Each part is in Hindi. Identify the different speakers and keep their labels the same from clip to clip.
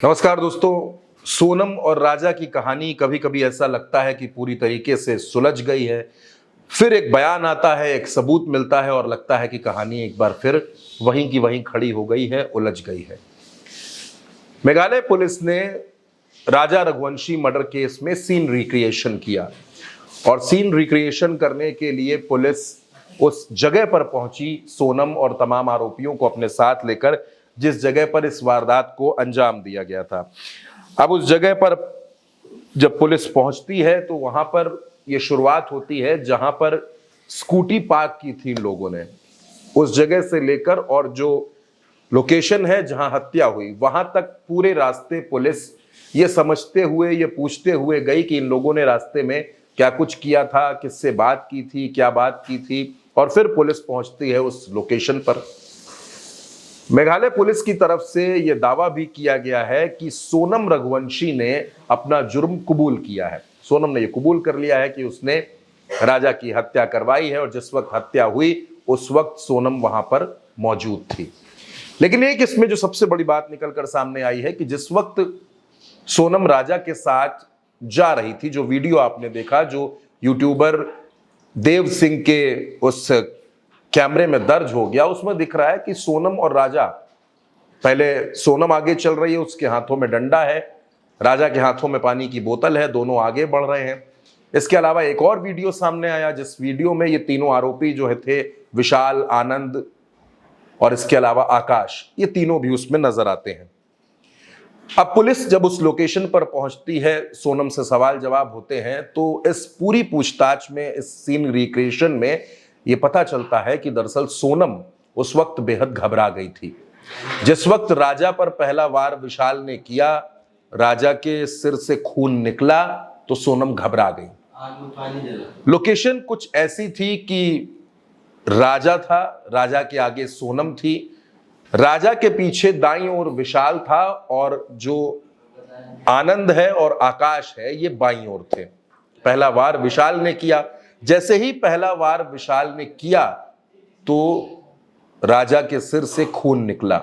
Speaker 1: नमस्कार दोस्तों। सोनम और राजा की कहानी कभी कभी ऐसा लगता है कि पूरी तरीके से सुलझ गई है, फिर एक बयान आता है, एक सबूत मिलता है और लगता है कि कहानी एक बार फिर वहीं की वहीं खड़ी हो गई है, उलझ गई है। मेघालय पुलिस ने राजा रघुवंशी मर्डर केस में सीन रिक्रिएशन किया और सीन रिक्रिएशन करने के लिए पुलिस उस जगह पर पहुंची, सोनम और तमाम आरोपियों को अपने साथ लेकर, जिस जगह पर इस वारदात को अंजाम दिया गया था। अब उस जगह पर जब पुलिस पहुंचती है तो वहां पर यह शुरुआत होती है जहां पर स्कूटी पार्क की थी लोगों ने। उस जगह से लेकर और जो लोकेशन है जहां हत्या हुई वहां तक पूरे रास्ते पुलिस ये समझते हुए, ये पूछते हुए गई कि इन लोगों ने रास्ते में क्या कुछ किया था, किससे बात की थी, क्या बात की थी, और फिर पुलिस पहुंचती है उस लोकेशन पर। मेघालय पुलिस की तरफ से यह दावा भी किया गया है कि सोनम रघुवंशी ने अपना जुर्म कबूल किया है। सोनम ने यह कबूल कर लिया है कि उसने राजा की हत्या करवाई है और जिस वक्त हत्या हुई उस वक्त सोनम वहां पर मौजूद थी। लेकिन एक इसमें जो सबसे बड़ी बात निकलकर सामने आई है कि जिस वक्त सोनम राजा के साथ जा रही थी, जो वीडियो आपने देखा, जो यूट्यूबर देव सिंह के उस कैमरे में दर्ज हो गया, उसमें दिख रहा है कि सोनम और राजा, पहले सोनम आगे चल रही है, उसके हाथों में डंडा है, राजा के हाथों में पानी की बोतल है, दोनों आगे बढ़ रहे हैं। इसके अलावा एक और वीडियो सामने आया जिस वीडियो में ये तीनों आरोपी जो थे, विशाल, आनंद और इसके अलावा आकाश, ये तीनों भी उसमें नजर आते हैं। अब पुलिस जब उस लोकेशन पर पहुंचती है, सोनम से सवाल जवाब होते हैं, तो इस पूरी पूछताछ में, इस सीन रिक्रिएशन में यह पता चलता है कि दरअसल सोनम उस वक्त बेहद घबरा गई थी। जिस वक्त राजा पर पहला वार विशाल ने किया, राजा के सिर से खून निकला, तो सोनम घबरा गई। लोकेशन कुछ ऐसी थी कि राजा था, राजा के आगे सोनम थी, राजा के पीछे दाईं ओर विशाल था और जो आनंद है और आकाश है ये बाईं ओर थे। पहला वार विशाल ने किया। जैसे ही पहला वार विशाल ने किया तो राजा के सिर से खून निकला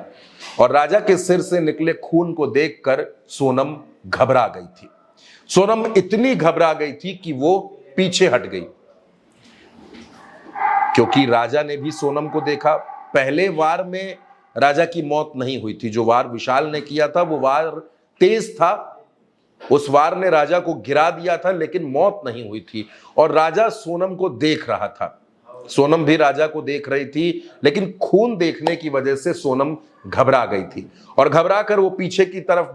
Speaker 1: और राजा के सिर से निकले खून को देखकर सोनम घबरा गई थी। सोनम इतनी घबरा गई थी कि वो पीछे हट गई, क्योंकि राजा ने भी सोनम को देखा। पहले वार में राजा की मौत नहीं हुई थी। जो वार विशाल ने किया था वो वार तेज था, उस वार ने राजा को गिरा दिया था, लेकिन मौत नहीं हुई थी। और राजा सोनम को देख रहा था, सोनम भी राजा को देख रही थी, लेकिन खून देखने की वजह से सोनम घबरा गई थी और घबरा कर वो पीछे की तरफ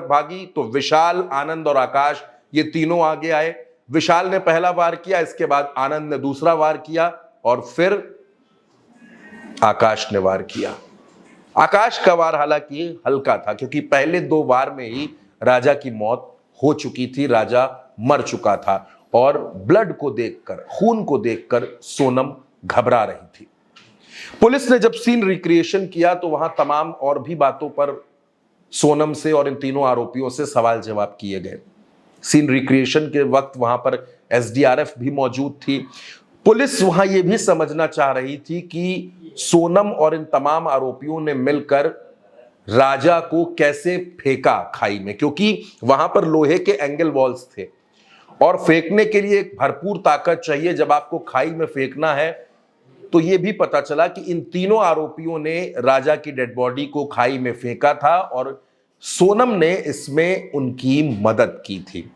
Speaker 1: भागी। तो विशाल, आनंद और आकाश ये तीनों आगे आए। विशाल ने पहला वार किया, इसके बाद आनंद ने दूसरा वार किया और फिर आकाश ने वार किया। आकाश का वार हालांकि हल्का था, क्योंकि पहले दो वार में ही राजा की मौत हो चुकी थी, राजा मर चुका था और ब्लड को देखकर, खून को देखकर सोनम घबरा रही थी। पुलिस ने जब सीन रिक्रिएशन किया तो वहां तमाम और भी बातों पर सोनम से और इन तीनों आरोपियों से सवाल जवाब किए गए। सीन रिक्रिएशन के वक्त वहां पर एसडीआरएफ भी मौजूद थी। पुलिस वहां यह भी समझना चाह रही थी कि सोनम और इन तमाम आरोपियों ने मिलकर राजा को कैसे फेंका खाई में, क्योंकि वहां पर लोहे के एंगल वॉल्स थे और फेंकने के लिए एक भरपूर ताकत चाहिए। जब आपको खाई में फेंकना है तो यह भी पता चला कि इन तीनों आरोपियों ने राजा की डेड बॉडी को खाई में फेंका था और सोनम ने इसमें उनकी मदद की थी।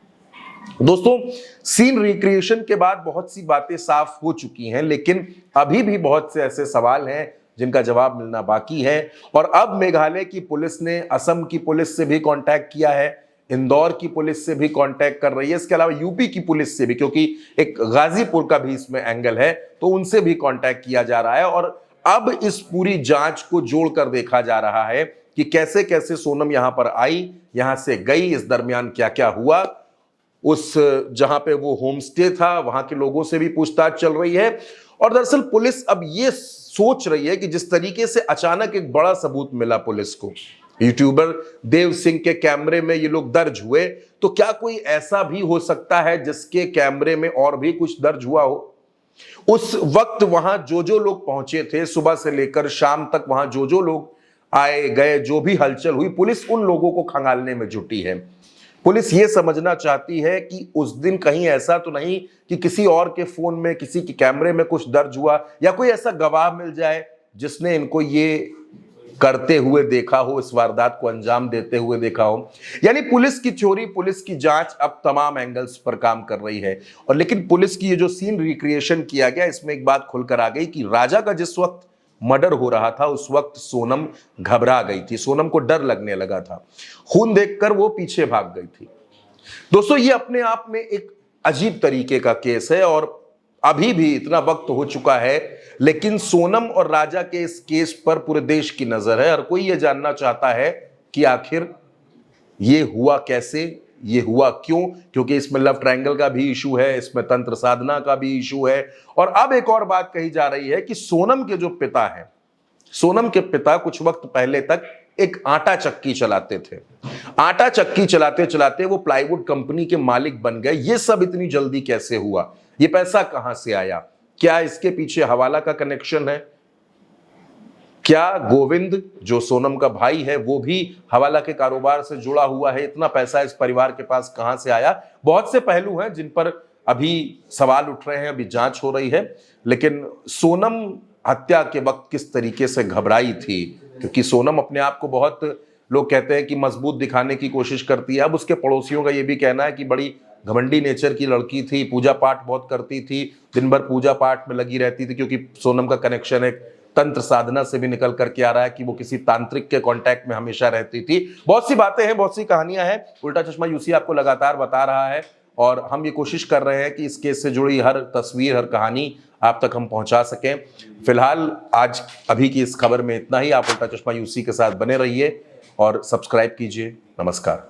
Speaker 1: दोस्तों, सीन रिक्रिएशन के बाद बहुत सी बातें साफ हो चुकी हैं, लेकिन अभी भी बहुत से ऐसे सवाल हैं जिनका जवाब मिलना बाकी है। और अब मेघालय की पुलिस ने असम की पुलिस से भी कांटेक्ट किया है, इंदौर की पुलिस से भी कांटेक्ट कर रही है, इसके अलावा यूपी की पुलिस से भी, क्योंकि एक गाजीपुर का भी इसमें एंगल है, तो उनसे भी कांटेक्ट किया जा रहा है। और अब इस पूरी जांच को जोड़कर देखा जा रहा है कि कैसे कैसे सोनम यहां पर आई, यहां से गई, इस दरमियान क्या क्या हुआ। उस जहां पे वो होम स्टे था वहां के लोगों से भी पूछताछ चल रही है। और दरअसल पुलिस अब ये सोच रही है कि जिस तरीके से अचानक एक बड़ा सबूत मिला पुलिस को, यूट्यूबर देव सिंह के कैमरे में ये लोग दर्ज हुए, तो क्या कोई ऐसा भी हो सकता है जिसके कैमरे में और भी कुछ दर्ज हुआ हो। उस वक्त वहां जो जो लोग पहुंचे थे, सुबह से लेकर शाम तक वहां जो जो लोग आए गए जो भी हलचल हुई, पुलिस उन लोगों को खंगालने में जुटी है। पुलिस ये समझना चाहती है कि उस दिन कहीं ऐसा तो नहीं कि किसी और के फोन में, किसी के कैमरे में कुछ दर्ज हुआ, या कोई ऐसा गवाह मिल जाए जिसने इनको ये करते हुए देखा हो, इस वारदात को अंजाम देते हुए देखा हो। यानी पुलिस की चोरी, पुलिस की जांच अब तमाम एंगल्स पर काम कर रही है। और लेकिन पुलिस की ये जो सीन रिक्रिएशन किया गया, इसमें एक बात खुलकर आ गई कि राजा का जिस वक्त मर्डर हो रहा था उस वक्त सोनम घबरा गई थी, सोनम को डर लगने लगा था, खून देखकर वो पीछे भाग गई थी। दोस्तों, ये अपने आप में एक अजीब तरीके का केस है और अभी भी इतना वक्त हो चुका है, लेकिन सोनम और राजा के इस केस पर पूरे देश की नजर है। हर कोई ये जानना चाहता है कि आखिर ये हुआ कैसे, ये हुआ क्यों, क्योंकि इसमें लव ट्रायंगल का भी इशू है, इसमें तंत्र साधना का भी इशू है। और अब एक और बात कही जा रही है कि सोनम के जो पिता हैं, सोनम के पिता कुछ वक्त पहले तक एक आटा चक्की चलाते थे। आटा चक्की चलाते चलाते वो प्लाईवुड कंपनी के मालिक बन गए। ये सब इतनी जल्दी कैसे हुआ? ये पैसा कहां से आया? क्या इसके पीछे हवाला का कनेक्शन है? क्या गोविंद जो सोनम का भाई है वो भी हवाला के कारोबार से जुड़ा हुआ है? इतना पैसा इस परिवार के पास कहां से आया? बहुत से पहलू हैं जिन पर अभी सवाल उठ रहे हैं, अभी जांच हो रही है। लेकिन सोनम हत्या के वक्त किस तरीके से घबराई थी, क्योंकि सोनम अपने आप को बहुत, लोग कहते हैं कि मजबूत दिखाने की कोशिश करती है। अब उसके पड़ोसियों का यह भी कहना है कि बड़ी घमंडी नेचर की लड़की थी, पूजा पाठ बहुत करती थी, दिन भर पूजा पाठ में लगी रहती थी, क्योंकि सोनम का कनेक्शन एक तंत्र साधना से भी निकल करके आ रहा है कि वो किसी तांत्रिक के कांटेक्ट में हमेशा रहती थी। बहुत सी बातें हैं, बहुत सी कहानियां हैं। उल्टा चश्मा यूसी आपको लगातार बता रहा है और हम ये कोशिश कर रहे हैं कि इस केस से जुड़ी हर तस्वीर, हर कहानी आप तक हम पहुंचा सकें। फिलहाल आज अभी की इस खबर में इतना ही। आप उल्टा चश्मा यूसी के साथ बने रहिए और सब्सक्राइब कीजिए। नमस्कार।